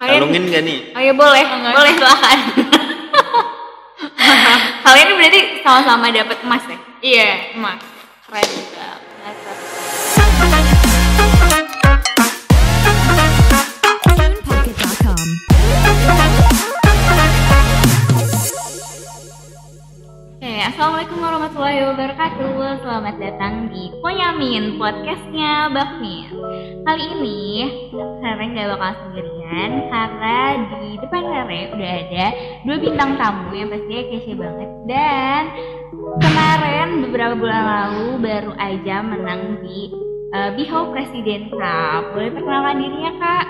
Kalungin gak nih? Oh ya boleh, boleh silakan. Kalian berarti sama-sama dapat emas ya? Iya, emas. Keren juga. Assalamualaikum warahmatullahi wabarakatuh. Selamat datang di Ponyamin, podcastnya Bakmin. Kali ini Rere gak bakal sendirian karena di depan Rere udah ada 2 bintang tamu yang pastinya kece banget. Dan kemarin beberapa bulan lalu baru aja menang di Bihou Presiden Cup. Boleh perkenalkan dirinya, Kak?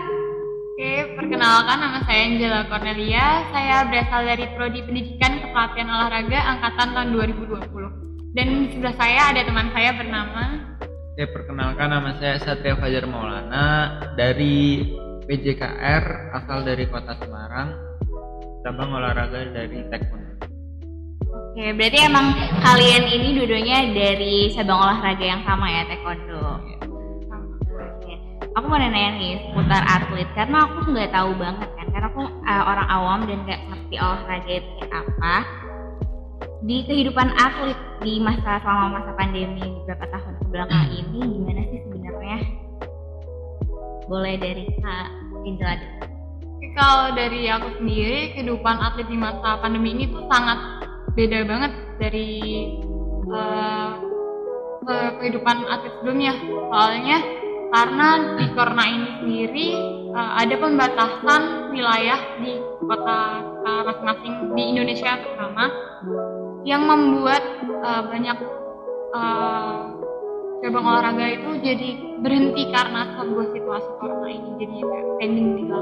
Oke, perkenalkan, nama saya Angela Cornelia. Saya berasal dari Prodi Pendidikan Kepelatihan Olahraga Angkatan tahun 2020. Dan di sebelah saya ada teman saya bernama... Oke, perkenalkan, nama saya Satria Fajar Maulana dari PJKR, asal dari Kota Semarang, cabang olahraga dari taekwondo. Oke, berarti emang kalian ini dua-duanya dari cabang olahraga yang sama ya, taekwondo? Aku mau nanya nih seputar atlet karena aku nggak tahu banget kan, karena aku orang awam dan nggak ngerti olahraga itu kayak apa. Di kehidupan atlet di selama masa pandemi beberapa tahun kebelakang ini gimana sih sebenarnya? Boleh dari Kak Angela. Kalau dari aku sendiri, kehidupan atlet di masa pandemi ini tuh sangat beda banget dari kehidupan atlet sebelumnya. Soalnya karena di corona ini sendiri ada pembatasan wilayah di kota masing-masing di Indonesia terutama yang membuat banyak cabang olahraga itu jadi berhenti karena sebuah situasi corona ini, jadi kayak pending gitu.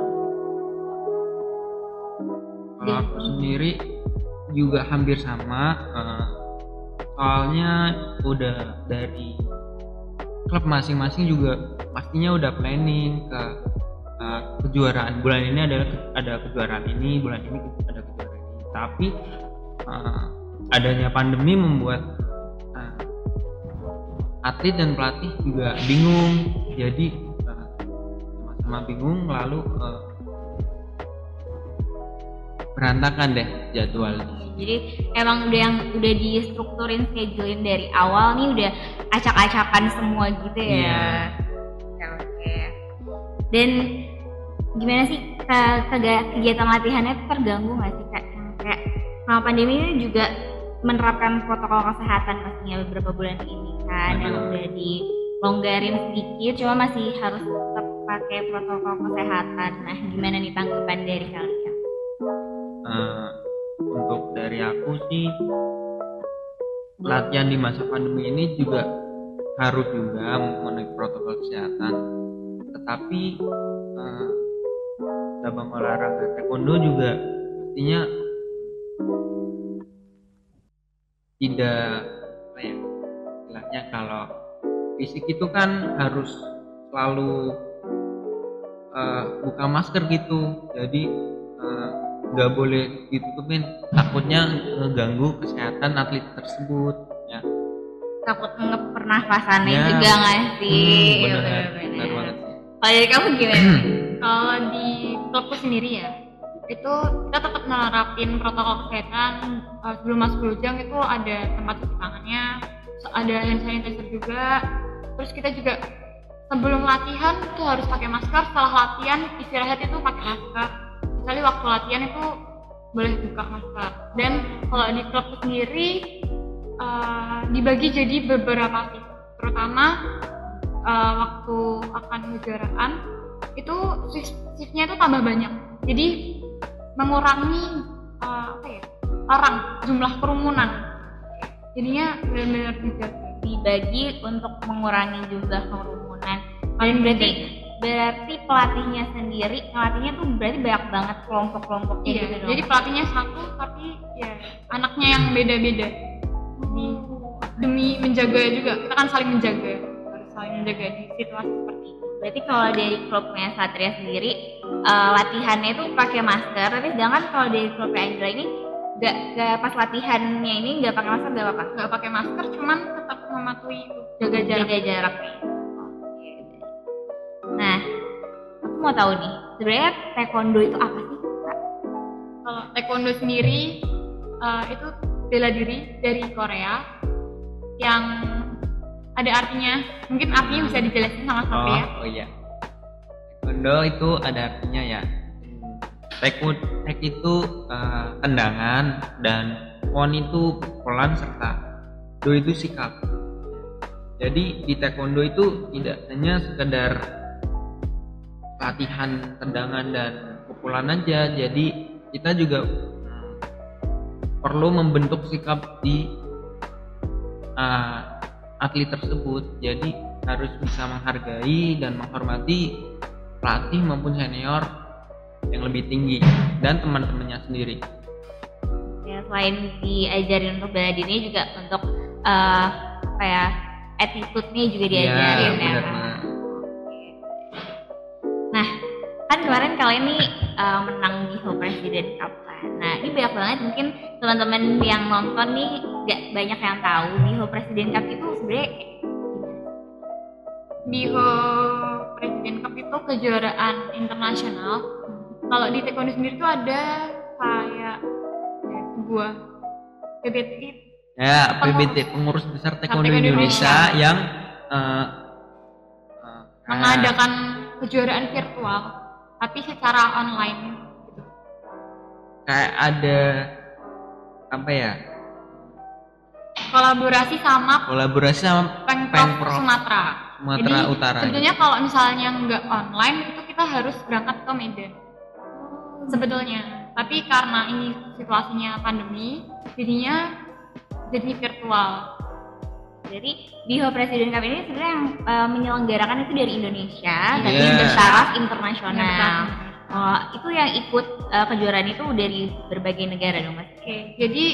Kalau aku sendiri juga hampir sama, soalnya udah dari klub masing-masing juga pastinya udah planning ke kejuaraan. Bulan ini ada kejuaraan ini, bulan ini ada kejuaraan ini. Tapi adanya pandemi membuat atlet dan pelatih juga bingung. Jadi sama-sama bingung, lalu berantakan deh jadwalnya. Jadi emang udah distrukturin schedulein dari awal nih, udah acak-acakan semua gitu ya. Oke. Dan gimana sih kegiatan latihannya terganggu nggak sih Kak? Kayak selama pandemi ini juga menerapkan protokol kesehatan pastinya beberapa bulan ini kan, yang udah dilonggarin sedikit, cuma masih harus tetap pakai protokol kesehatan. Nah, gimana nih tanggapan dari kalian? Untuk dari aku sih, latihan di masa pandemi ini juga harus juga memenuhi protokol kesehatan. Tetapi cabang olahraga taekwondo juga pastinya tidak istilahnya, kalau fisik itu kan harus selalu buka masker gitu. Jadi nggak boleh ditutupin, takutnya ngeganggu kesehatan atlet tersebut ya. Takut pernafasannya ya, juga nggak sih? Benar banget sih. Kalau dari kamu gimana? Kalau di klubku sendiri ya, itu kita tetap menerapin protokol kesehatan. Sebelum masuk lujang itu ada tempat cuci tangannya, ada hand sanitizer juga. Terus kita juga sebelum latihan itu harus pakai masker, setelah latihan istirahat itu pakai masker. Kecuali waktu latihan itu boleh buka masker. Dan kalau di klub sendiri dibagi jadi beberapa shift, terutama waktu akan kejuaraan itu shiftnya itu tambah banyak, jadi mengurangi jumlah kerumunan, jadinya benar-benar dibagi untuk mengurangi jumlah kerumunan. Dan berarti pelatihnya sendiri, pelatihnya tuh berarti banyak banget kelompok-kelompoknya. Iya, gitu. Jadi pelatihnya satu tapi ya anaknya yang beda-beda. Demi menjaga juga, kita kan saling menjaga, harus saling menjaga di situasi seperti itu. Berarti kalau dari klubnya Satria sendiri latihannya itu pakai masker, tapi sedangkan kalau dari klubnya Angela ini nggak, pas latihannya ini nggak pakai masker, nggak apa-apa? Nggak pakai masker, cuman tetap mematuhi jaga jarak. Nah, aku mau tahu nih, sebenarnya taekwondo itu apa sih, Kak? Kalau taekwondo sendiri itu bela diri dari Korea yang ada artinya. Mungkin artinya bisa dijelasin sama Satria. Oh iya. Taekwondo itu ada artinya ya. Tek itu tendangan, dan won itu pukulan, serta do itu sikap. Jadi di taekwondo itu tidak hanya sekedar latihan tendangan dan pukulan aja, jadi kita juga perlu membentuk sikap di atlet tersebut. Jadi harus bisa menghargai dan menghormati pelatih maupun senior yang lebih tinggi dan teman-temannya sendiri. Ya, selain diajarin untuk bela diri juga untuk apa ya, attitude-nya juga diajarin ya. Benar, Kak? benar. Nah, kan kemarin kalian nih menang di Ho President Cup kan. Nah, ini banyak banget mungkin teman-teman yang nonton nih gak banyak yang tahu di Ho President Cup itu sebenarnya Di Ho President Cup itu kejuaraan internasional. Kalau di taekwondo sendiri tuh ada kayak sebuah PBT. Ya, PBT, Pengurus Besar Taekwondo Indonesia yang mengadakan kejuaraan virtual tapi secara online gitu. Kayak ada apa ya? Kolaborasi sama Pemprov Sumatera. Jadi, Utara. sebetulnya kalau misalnya nggak online itu kita harus berangkat ke Medan. Sebetulnya, tapi karena ini situasinya pandemi, jadinya jadi virtual. Jadi di Ho President Cup ini sebenarnya yang menyelenggarakan itu dari Indonesia, tapi Yeah. bertaraf internasional. Internasional. Itu yang ikut kejuaraan itu dari berbagai negara dong, Mas. Oke, jadi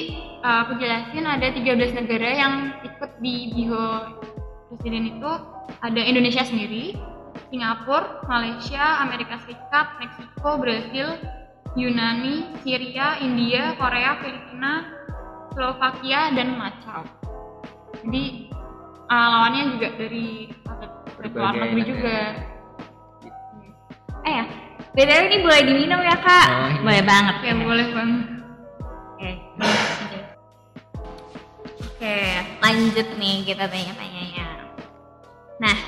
aku jelasin ada 13 negara yang ikut di Biho Presiden itu. Ada Indonesia sendiri, Singapura, Malaysia, Amerika Serikat, Meksiko, Brasil, Yunani, Syria, India, Korea, Filipina, Slovakia, dan Macau. Jadi lawannya juga dari luar negeri juga. Ya, BTW ini boleh diminum ya, Kak? Oh, iya. Boleh banget. Ya boleh banget. Oke. Oke, lanjut nih kita tanya-tanyanya. Nah,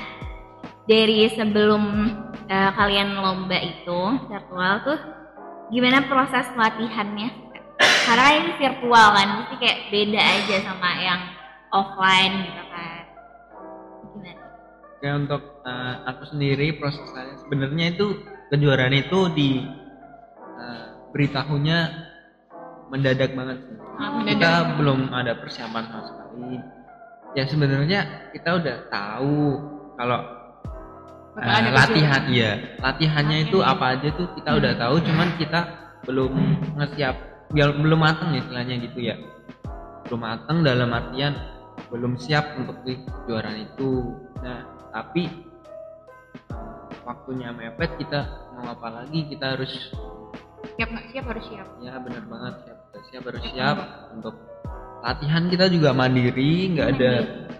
dari sebelum kalian lomba itu virtual tuh, gimana proses latihannya? Karena ini virtual kan, mesti kayak beda aja sama yang offline gitu kan. Gimana? Ya, untuk aku sendiri prosesnya sebenarnya itu kejuaraan itu beritahunya mendadak banget sih. Kita belum ada persiapan sama sekali. Ya sebenarnya kita udah tahu kalau latihannya itu apa aja tuh kita udah tahu, cuman kita belum belum matang istilahnya gitu ya. Belum matang dalam artian belum siap untuk di kejuaraan itu. Nah, tapi waktunya mepet, kita mau apa lagi, kita harus Siap nggak siap harus siap. ya benar banget, harus siap untuk latihan. Kita juga mandiri, nggak ada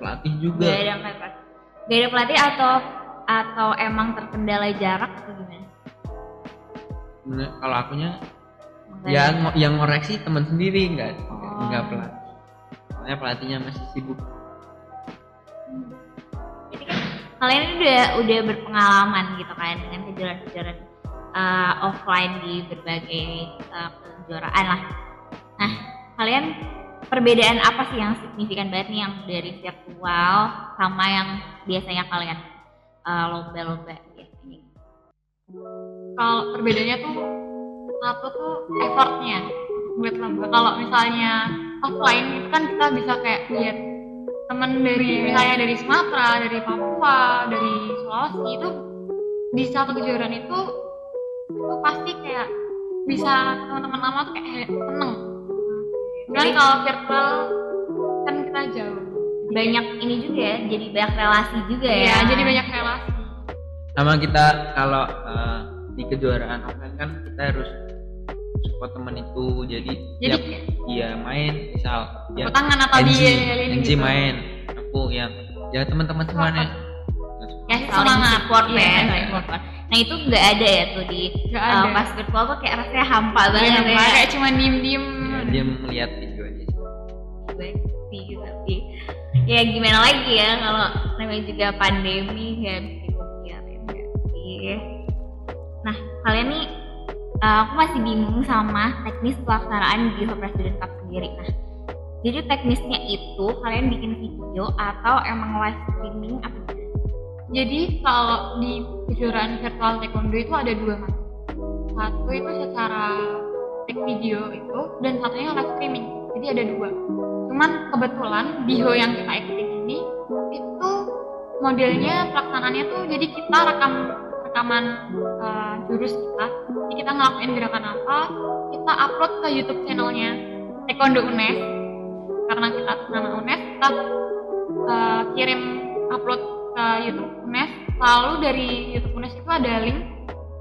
pelatih juga. Gak ada pelatih atau emang terkendala jarak atau gimana? Kalau akunya yang ngoreksi teman sendiri, nggak pelatih. Soalnya pelatihnya masih sibuk. Jadi kan kalian ini udah berpengalaman gitu kan dengan kejuaraan-kejuaraan offline di berbagai kejuaraan lah. Nah, kalian perbedaan apa sih yang signifikan banget nih yang dari virtual sama yang biasanya kalian lomba-lomba biasanya? Kalau perbedaannya tuh satu tuh effortnya buat lomba. Kalau misalnya offline itu kan kita bisa kayak lihat teman dari misalnya dari Sumatera, dari Papua, dari Sulawesi itu di satu kejuaraan itu pasti kayak bisa teman-teman lama tuh kayak seneng. Dan kalau virtual kan kita jauh. Banyak ini juga ya, jadi banyak relasi juga ya. Iya, jadi banyak relasi. Sama kita kalau di kejuaraan offline kan kita harus support teman itu, jadi dia main, misal ya tangan atau NC main, aku yang ya teman-teman semuanya ya saling support ya, saling support. Nah itu nggak ada ya tuh di Nggak ada. pas virtual tuh kayak rasanya hampa banget ya. Kayak cuma diem-diem. Dia melihat video aja sih. Gue sih tapi ya gimana lagi ya kalau namanya juga pandemi nggak bisa dipungkirin nggak sih. Nah kalian nih aku masih bingung sama teknis pelaksanaan di Hopra Student Cup sendiri. Nah jadi teknisnya itu kalian bikin video atau emang live streaming apa gitu? Jadi kalau di kejuaraan virtual taekwondo itu ada dua macam. Satu itu secara take video itu dan satunya live streaming. Jadi ada dua. Cuman kebetulan di Ho yang kita ikutin ini itu modelnya pelaksanaannya tuh jadi kita rekaman jurus kita. Jadi kita ngelakuin gerakan apa, kita upload ke YouTube channelnya Taekwondo UNES. Karena kita nama UNES, kita kirim upload ke YouTube UNES. Lalu dari YouTube UNES itu ada link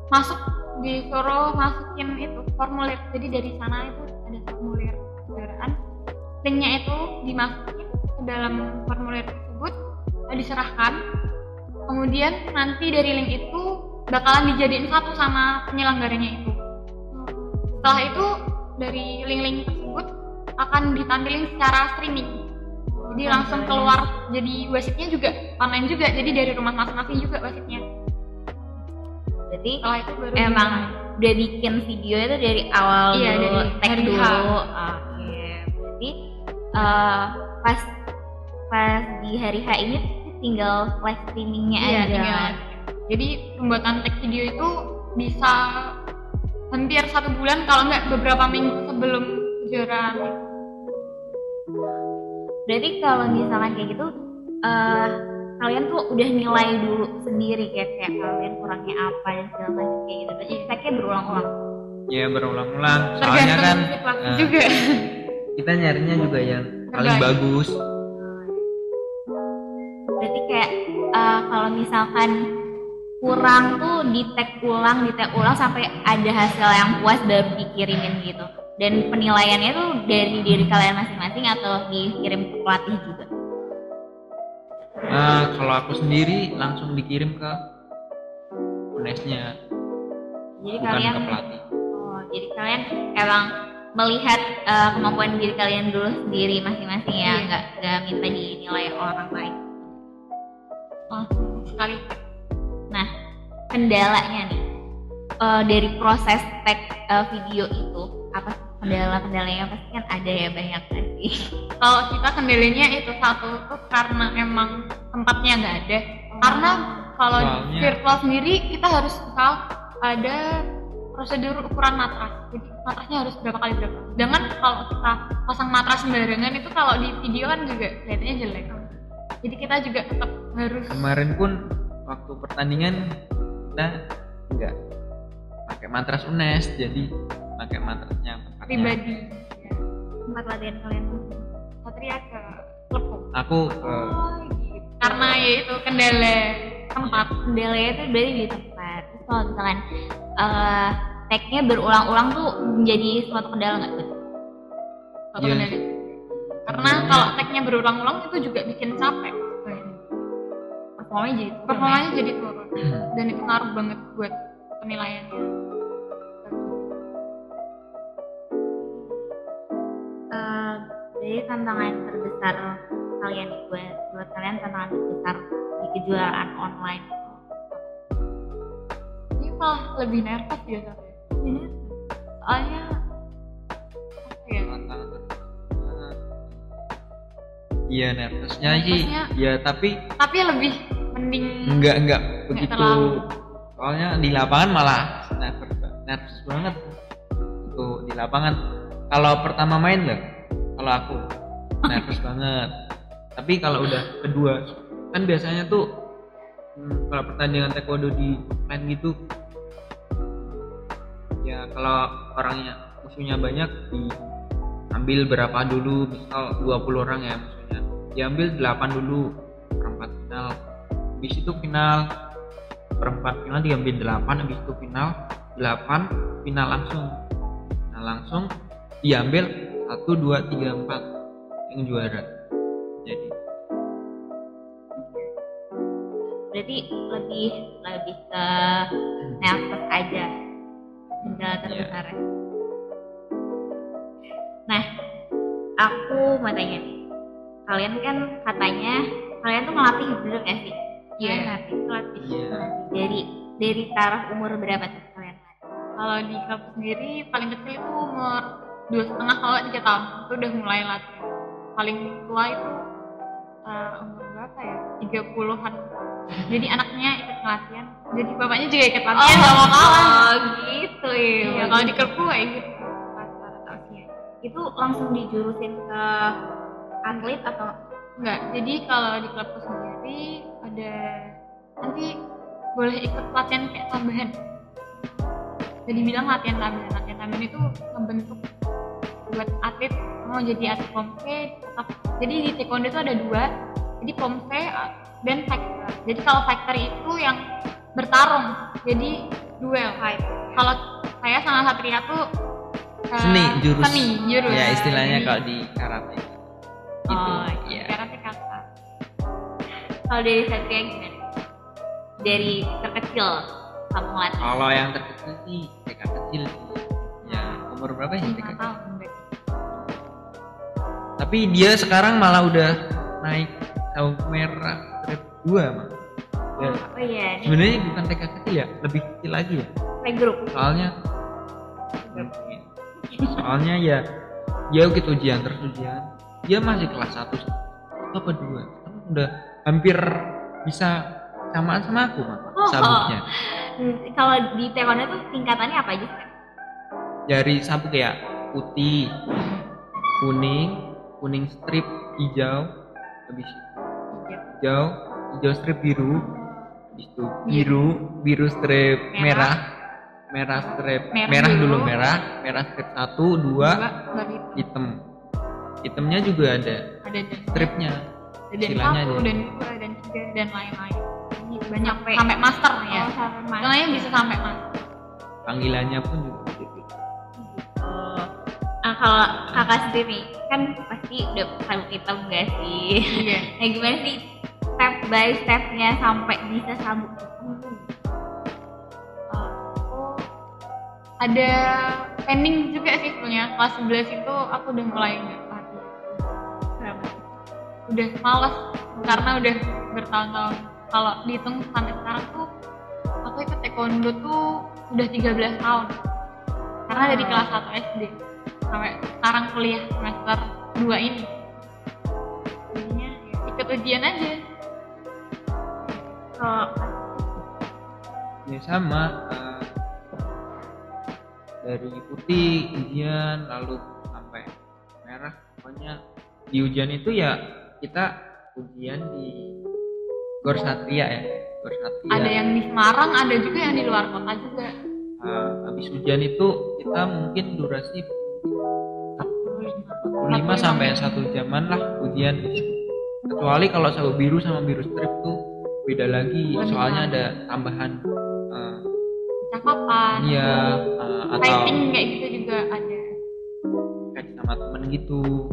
masuk, disuruh masukin itu formulir. Jadi dari sana itu ada formulir kejuaraan. Linknya itu dimasukin ke dalam formulir tersebut, diserahkan. Kemudian nanti dari link itu bakalan dijadiin satu sama penyelenggaranya itu. Setelah itu dari link-link tersebut akan ditampilin secara streaming. Jadi langsung keluar, jadi wasitnya juga online juga, jadi dari rumah masing-masing juga wasitnya. Berarti Setelah itu baru emang udah bikin video itu dari awal Iya, dulu, dari tag hari dulu. H. Oke, berarti pas di hari H ini tinggal live streamingnya Iya, aja. tinggal. Jadi pembuatan tag video itu bisa hampir 1 bulan kalau nggak beberapa minggu sebelum kejuaraan. Berarti kalau misalkan kayak gitu, kalian tuh udah nilai dulu sendiri kayak kalian kurangnya apa dan segala macam kayak gitu. Berarti tagnya berulang-ulang. Ya berulang-ulang. Soalnya kan Tergantung si pelatih juga. kita nyarinya juga yang paling Terbaik. bagus. Berarti kayak kalau misalkan kurang tuh di tag ulang sampai ada hasil yang puas baru dikirimin gitu. Dan penilaiannya tuh dari diri kalian masing-masing atau dikirim ke pelatih juga? Kalau aku sendiri langsung dikirim ke UNES-nya, Jadi bukan kalian ke pelatih. jadi kalian emang melihat kemampuan diri kalian dulu sendiri masing-masing ya, Iya. nggak minta dinilai orang lain. Langsung sekali. Nah, kendalanya nih dari proses tag video itu apa sih kendala-kendalanya? Pasti kan ada ya, banyak kan sih. Kalau kita kendalanya itu satu tuh karena emang tempatnya nggak ada. Karena kalau Soalnya- virtual sendiri kita harus misal ada prosedur ukuran matras. Jadi matrasnya harus berapa kali berapa. Sedangkan kalau kita pasang matras sembarangan itu kalau di video kan juga kelihatannya jelek. Jadi kita juga tetap harus Kemarin pun waktu pertandingan kita nggak pakai matras UNES, jadi pakai matrasnya tempatnya. pribadi. Ya. Tempat latihan kalian tuh. Satria ke klub. Aku ke Gitu. Karena ya itu kendala tempat. Kendalanya tuh berarti di tempat. Terus kalau misalkan tag-nya berulang-ulang tuh menjadi suatu kendala nggak tuh? Satu Iya. kendala. Karena kalau tag-nya berulang-ulang itu juga bikin capek. Performanya jadi turun, Performanya jadi turun dan itu ngaruh banget buat penilaiannya. Jadi tantangan terbesar kalian nih, buat kalian tantangan terbesar di kejuaraan online. Ini malah lebih nervous biasanya. Ini Soalnya apa ya? Iya nervousnya sih, Nervousnya. ya tapi Tapi lebih mending enggak begitu. terlalu. Soalnya di lapangan malah nervous banget itu di lapangan. Kalau pertama main loh, kalau aku nervous banget. Tapi kalau udah kedua, kan biasanya tuh kalau pertandingan taekwondo di main gitu, ya kalau orangnya musuhnya banyak diambil berapa dulu, misal 20 orang ya musuhnya, diambil 8 dulu perempat final. Habis itu final perempat final diambil 8, habis itu final 8, final langsung diambil 1, 2, 3, 4 yang juara. Jadi berarti berarti lebih ke nervous aja kendala terbesar. Nah, aku mau tanya nih, kalian kan katanya kalian tuh ngelatih bener gak sih? Iya, ngelatih. Dari taraf umur berapa tuh kalian? Kalau di klub sendiri paling kecil itu umur 2,5 kalau 3 tahun itu udah mulai latihan. Paling tua itu umur berapa ya? 30-an. Jadi anaknya ikut latihan, jadi bapaknya juga ikut latihan, nggak mau kalah. Oh gitu ya. Iya, kalau di klubku kayak gitu. Itu langsung dijurusin ke atlet atau enggak? Jadi kalau di klubku sendiri ada nanti boleh ikut latihan kayak tambahan. Jadi bilang latihan tambahan itu membentuk buat atlet mau jadi atlet pomse tetap. Jadi di taekwondo itu ada 2, jadi pomse dan fighter. Jadi kalau fighter itu yang bertarung, jadi duel fight. Kalau saya sama Satria tuh jurus. Ya istilahnya jadi, kalau di karate gitu. Ya. Karate kata. Kalau dari Satria gimana? Dari terkecil kamu latih? Kalau yang terkecil sih TK kecil sih. Ya umur berapa ya TK? 5 tahun. Tapi dia sekarang malah udah naik sabuk merah strip 2 mah. Ya. Oh iya. Sebenarnya bukan TK kecil ya, lebih kecil lagi ya. Playgroup. Soalnya ya dia gitu ujian dia masih kelas 1 apa 2, udah hampir bisa samaan sama aku mah sabuknya. Kalau di taekwondo tuh tingkatannya apa aja kan? Dari sabuk ya putih, kuning strip hijau, habis hijau strip biru, habis itu biru strip merah strip merah dulu merah strip 1, 2 hitamnya juga ada stripnya, dan 1 dan 2 dan 3 dan lain-lain. Banyak sampai master ya. Soalnya bisa sampai master. Panggilannya pun juga gitu. Nah, kalau kakak sendiri kan pasti udah sabuk hitam gak sih? Iya. Nah gimana sih step by stepnya sampai bisa sabuk hitam? Ada pending juga sih sebenarnya. Kelas 11 itu aku udah mulai nggak latihan. Kenapa? Udah malas karena udah bertahun-tahun. Kalau dihitung sampai sekarang tuh aku ikut taekwondo tuh udah 13 tahun. Karena dari kelas 1 SD sampai sekarang kuliah semester 2 ini. Jadinya ya, ikut ujian aja. Ya sama. Dari putih ujian lalu sampai merah, pokoknya di ujian itu ya kita ujian di Gor Satria ya. Ada yang di Semarang, ada juga yang di luar kota juga. Habis ujian itu kita mungkin durasi 45 sampai 1 jaman lah ujian. Kecuali kalau sabuk biru sama biru strip tuh beda lagi, soalnya ada tambahan cakapan. Iya, atau fighting kayak gitu juga ada. Kayak sama temen gitu.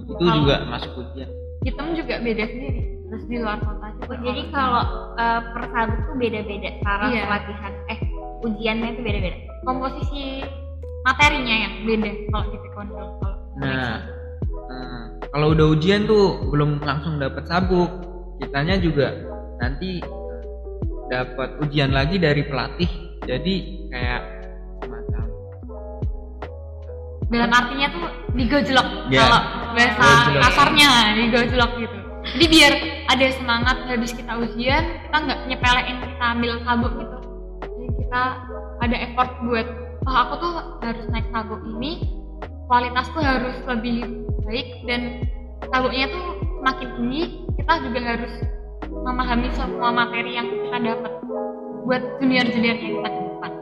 Itu juga masuk ujian. Hitam juga beda sendiri. Terus di luar kota juga. Jadi kalau per sabuk tuh beda-beda cara latihan. Ujiannya tuh beda-beda. Komposisi materinya yang beda kalau di taekwondo. Kalau udah ujian tuh belum langsung dapat sabuk. Kitanya juga nanti dapat ujian lagi dari pelatih. Jadi kayak semacam dalam artinya tuh digojlok ya, kalau bahasa kasarnya digojlok gitu. Jadi biar ada semangat habis kita ujian kita nggak nyepelein kita ambil sabuk gitu. Jadi kita ada effort buat aku tuh harus naik sabuk ini, kualitasku harus lebih baik dan sabuknya tuh semakin tinggi kita juga harus memahami semua materi yang kita dapat buat junior-junior yang kita ke depan.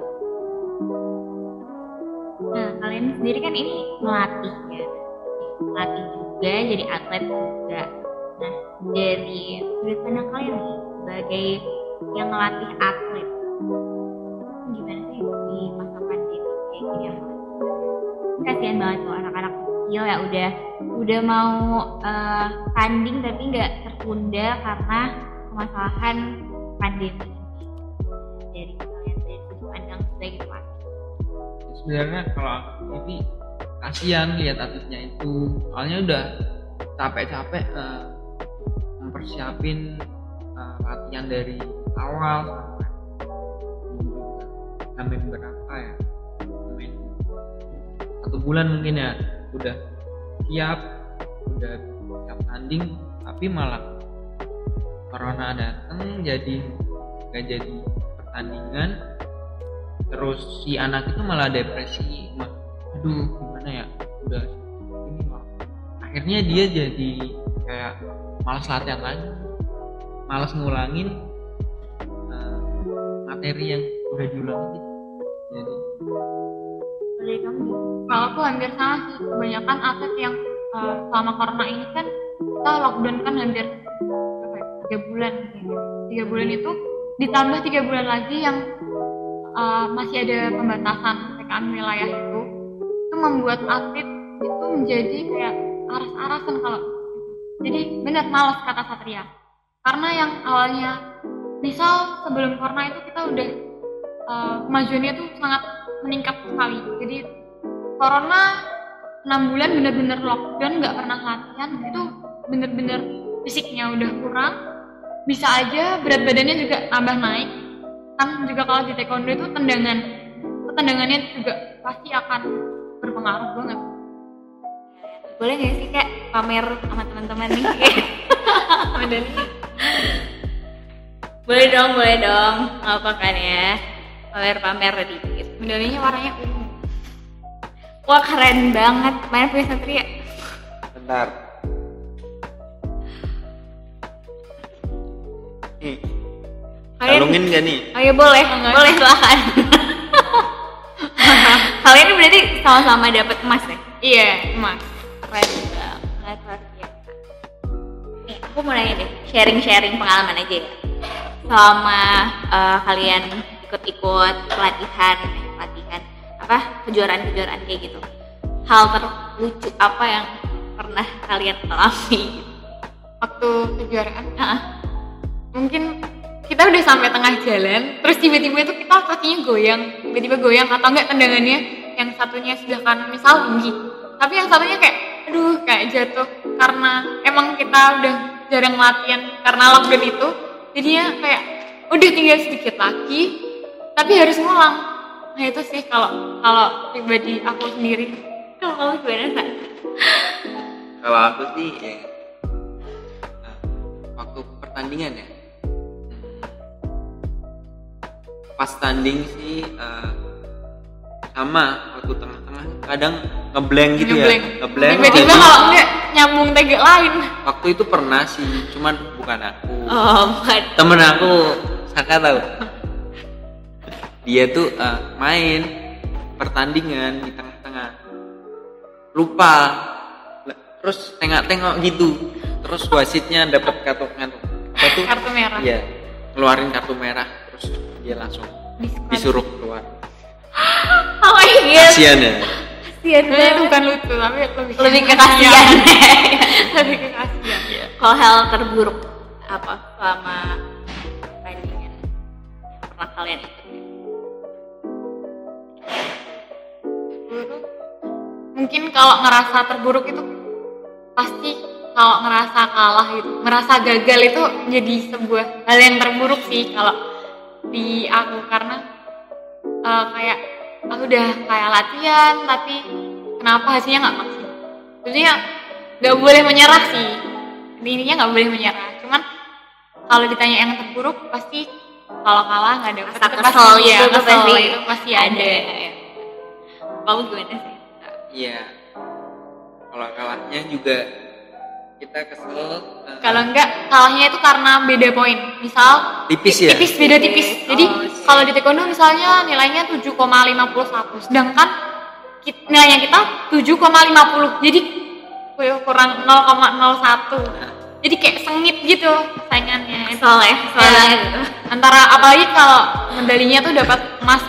Nah, kalian sendiri kan ini melatih juga, jadi atlet juga. Nah, dari sudut pandang kalian nih sebagai yang melatih atlet, gimana sih di masa pandemi kayak gini yang kasihan banget tuh anak-anak kecil ya udah mau tanding tapi nggak tertunda karena permasalahan pandemi ini dari kalian dari sudut pandang sebagai pelatih? Sebenarnya kalau aku sendiri kasihan lihat atletnya itu, soalnya udah capek-capek mempersiapin latihan dari awal sampai berapa ya, sampai 1 bulan mungkin ya, udah siap tanding, tapi malah corona datang jadi nggak jadi pertandingan. Terus si anak itu malah depresi, aduh gimana ya, udah ini malah akhirnya dia jadi kayak malas latihan lagi, malas ngulangin materi yang udah diulangin gitu. Jadi Dari kamu? Kalau aku hampir sama sih, kebanyakan atlet yang selama corona ini kan kita lockdown kan hampir berapa ya, 3 bulan gitu. 3 bulan itu ditambah 3 bulan lagi yang masih ada pembatasan PPKM wilayah itu membuat atlet itu menjadi kayak aras-arasan kalau jadi benar malas kata Satria, karena yang awalnya misal sebelum corona itu kita udah kemajuannya tuh sangat meningkat sekali. Jadi corona 6 bulan bener-bener lockdown, nggak pernah latihan, itu bener-bener fisiknya udah kurang, bisa aja berat badannya juga tambah naik. Kan juga kalau di taekwondo itu tendangannya juga pasti akan berpengaruh banget. Boleh nggak sih Kak pamer sama teman-teman nih? Medali. Boleh dong, apa kan ya? Pamer dikit. Medalinya warnanya ungu. Wah keren banget, mana punya Satria? Bentar. Nih, kalungin gak nih? Oh iya boleh silakan. Kalian ini berarti sama-sama dapat emas ya? Iya, emas. Keren banget, luar biasa. Nih, aku mau nanya deh, sharing pengalaman aja ya. Selama kalian ikut pelatihan kejuaraan kayak gitu, hal terlucu apa yang pernah kalian alami Waktu kejuaraan, mungkin kita udah sampai tengah jalan, terus tiba-tiba itu kita kakinya goyang atau enggak tendangannya yang satunya sudah kanan misal tinggi, tapi yang satunya kayak jatuh karena emang kita udah jarang latihan karena lockdown itu, jadinya kayak udah tinggal sedikit lagi tapi harus ngulang. Nah itu sih kalau pribadi aku sendiri. Kalau kamu gimana Kak? Kalau aku sih ya, waktu pertandingan ya, pas tanding sih sama waktu tengah-tengah kadang ngeblank gitu ya, ngeblank. Tiba-tiba kalau enggak nyambung tege lain. Waktu itu pernah sih, cuman bukan aku. Temen aku, Saka tahu. Dia tuh main pertandingan di tengah-tengah, lupa, terus tengok-tengok gitu, terus wasitnya dapat kartu merah. Iya, ngeluarin kartu merah, terus dia langsung disuruh keluar. Oh my god. Kasian ya. Kasian banget. Itu bukan lucu, tapi lebih ke kasian. Lebih ke kasian. Iya. Kalau hal terburuk apa selama pertandingan yang pernah kalian ikutin? Mungkin kalau ngerasa terburuk itu pasti kalau ngerasa kalah gitu, ngerasa gagal itu jadi sebuah hal yang terburuk sih kalau di aku, karena kayak aku udah kayak latihan tapi kenapa hasilnya nggak maksimal. Jadi ya nggak boleh menyerah sih, intinya nggak boleh menyerah. Cuman kalau ditanya yang terburuk pasti kalau kalah nggak ada Rasa kesel itu pasti ada. Kamu gimana sih? Iya, kalau kalahnya juga kita kesel. Kalau enggak, kalahnya itu karena beda poin. Misal tipis ya? Beda tipis. Jadi kalau di taekwondo misalnya nilainya 7,51, sedangkan nilainya kita 7,50. Jadi kurang 0,01. Jadi kayak sengit gitu saingannya. Soalnya Antara apalagi kalau medalinya tuh dapat emas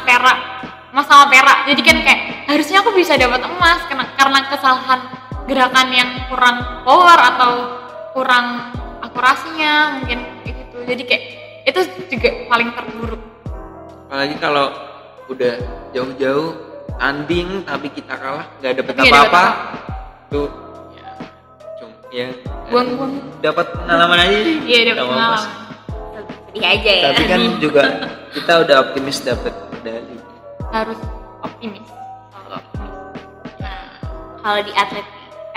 sama perak. Jadi kan kayak harusnya aku bisa dapat emas karena kesalahan gerakan yang kurang power atau kurang akurasinya mungkin gitu. Jadi kayak itu juga paling terburuk. Apalagi kalau udah jauh-jauh tanding tapi kita kalah nggak dapet Tapi nggak dapet apa-apa, tuh ya Buang-buang. dapat pengalaman aja sih. Iya, dapat Nggak apa-apa pengalaman. sih. Sedih aja ya. Tapi kan juga kita udah optimis dapat medali. Harus optimis. Nah, kalau di atlet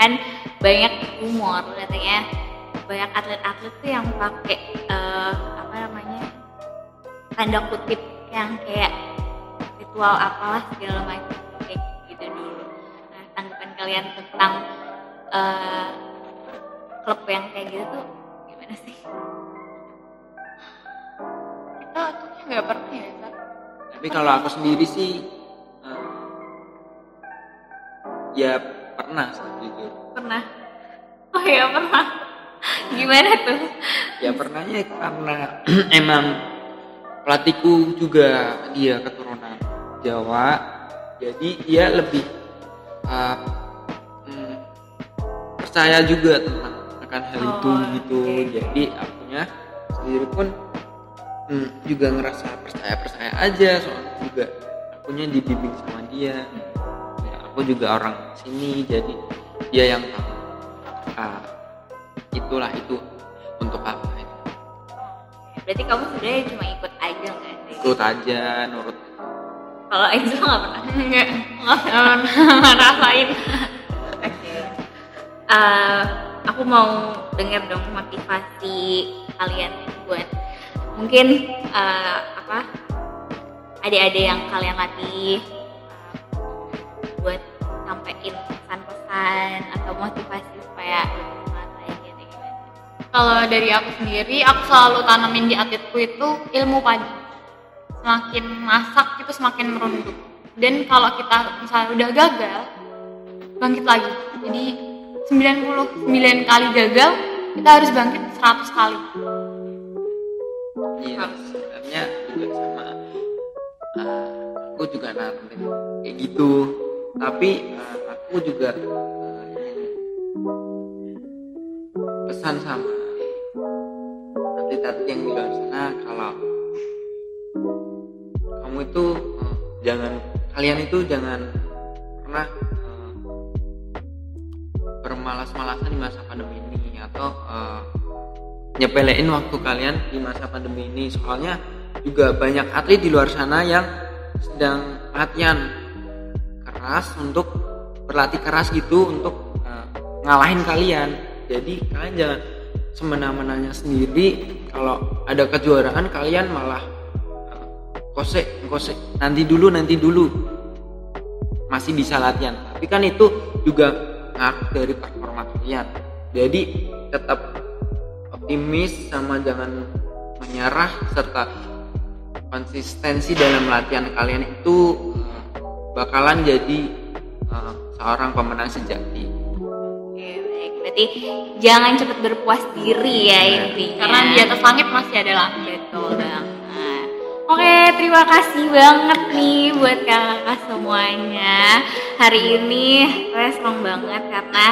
kan banyak rumor katanya banyak atlet-atlet tuh yang pakai apa namanya tanda kutip yang kayak ritual apalah segala macam kayak gitu dulu. Nah, tanggapan kalian tentang klub yang kayak gitu tuh gimana sih? Kita untungnya nggak pernah ya, Kak. Tapi kalau aku sendiri sih ya pernah sih jujur. Pernah? Oh ya pernah. Gimana tuh? Ya pernahnya karena emang pelatihku juga dia keturunan Jawa, jadi dia lebih percaya juga tentang akan hal itu gitu. Okay. Jadi akunya sendiri pun juga ngerasa percaya aja, soalnya juga akunya dibimbing sama dia. Ya, aku juga orang sini, jadi dia yang tahu. Itulah itu untuk apa itu. Berarti kamu sebenarnya cuma ikut aja nggak sih? Ikut aja, nurut. Kalau Angel nggak pernah. Nggak pernah ngerasain. Oke. Aku mau dengar dong motivasi kalian buat mungkin apa adik-adik yang kalian latih buat sampein pesan-pesan atau motivasi supaya lebih semangat lagi gitu gimana? Kalau dari aku sendiri, aku selalu tanamin di atletku itu ilmu padi. Semakin masak itu semakin merunduk. Dan kalau kita misalnya udah gagal, bangkit lagi. Jadi 99 kali gagal, kita harus bangkit 100 kali. Iya, sebenarnya juga sama. Aku juga nanti kayak gitu. Tapi aku juga pesan sama atlet-atlet yang di luar sana, kalau kamu itu kalian itu jangan pernah bermalas-malasan di masa pandemi ini atau nyepelein waktu kalian di masa pandemi ini. Soalnya juga banyak atlet di luar sana yang sedang latihan keras untuk berlatih keras gitu untuk ngalahin kalian. Jadi kalian jangan semena-menanya sendiri. Kalau ada kejuaraan kalian malah kosek nanti dulu masih bisa latihan, tapi kan itu juga ngaruh dari performa kalian. Jadi tetap optimis sama jangan menyerah, serta konsistensi dalam latihan kalian itu bakalan jadi seorang pemenang sejati. Oke, baik. Berarti jangan cepat berpuas diri ya intinya. Karena di atas langit masih ada langit. Betul banget. Oke, terima kasih banget nih buat kakak semuanya. Hari ini saya senang banget karena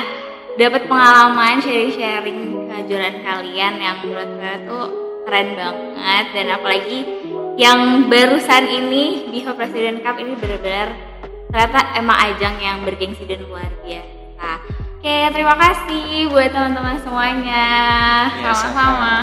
dapat pengalaman sharing-sharing kejuaraan kalian yang menurut saya tuh keren banget. Dan apalagi yang barusan ini di Hope President Cup ini benar-benar ternyata emang ajang yang bergengsi dan luar biasa. Oke, terima kasih buat teman-teman semuanya. Ya, Sama-sama.